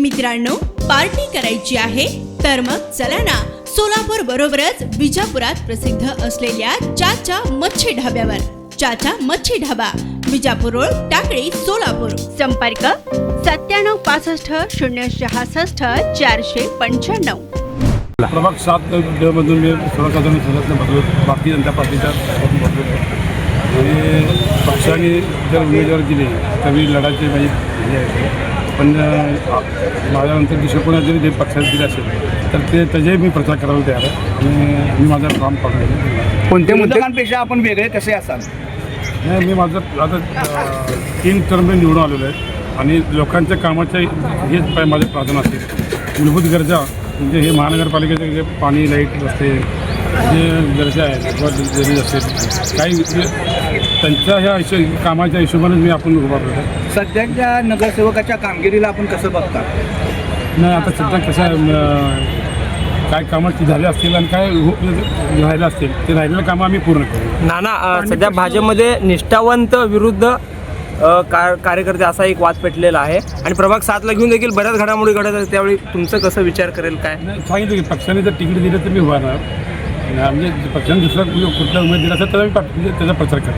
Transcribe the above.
मित्रांनो, पार्टी करायची आहे तर मग चला ना, सोलापूर बरोबरच विजापुरात प्रसिद्ध असलेल्या चाचा मच्छी ढाब्यावर. चाचा मच्छी ढाबा, विजापूर रोड, टाकळी, सोलापूर. संपर्क 9765 066 495. प्रभाग 7 मधून मी सर्वसाधारण सदस्य बदललो, भारतीय जनता पार्टीच्या बदललो आणि पक्षाने जर उमेदवार दिले तर मी लढायचे माझी हे आहे. पण माझ्यानंतर दुसरं कोणा जरी पक्षात दिले असेल तर त्याचे मी प्रचार करायला तयार आहे आणि मी माझं काम पाहतो. कोणत्या मुद्द्यांपेक्षा आपण वेगळे कसे असाल? नाही, मी माझं आता 3 टर्म निवडून आलेलो आहे आणि लोकांच्या कामाच्या हेच माझं प्राधान्य असेल. मूलभूत गरजा म्हणजे हे महानगरपालिकेचे जे पाणी, लाईट, रस्ते जे गरजा आहेत किंवा जरी असेल काही त्यांच्या ह्या कामाच्या हिशोबाने मी आपण उभा करतो. सध्याच्या नगरसेवकाच्या कामगिरीला आपण कसं बघता? नाही, आता सध्या कसं काय कामं झाले असतील आणि काय राहिलं असतील ते राहिलेलं कामं आम्ही पूर्ण करू. नाना, सध्या भाजपमध्ये निष्ठावंत विरुद्ध कार्यकर्ते असा एक वाद पेटलेला आहे आणि प्रभाग 7ला घेऊन देखील बऱ्याच घडामोडी घडत आहेत. त्यावेळी तुमचं कसं विचार करेल काय? नाही, सांगितलं की पक्षाने जर तिकीट दिलं तर मी उभा राहणार. म्हणजे पक्षाने दुसरा कुठला उमेद दिला असेल तर मी त्याचा प्रचार करेन.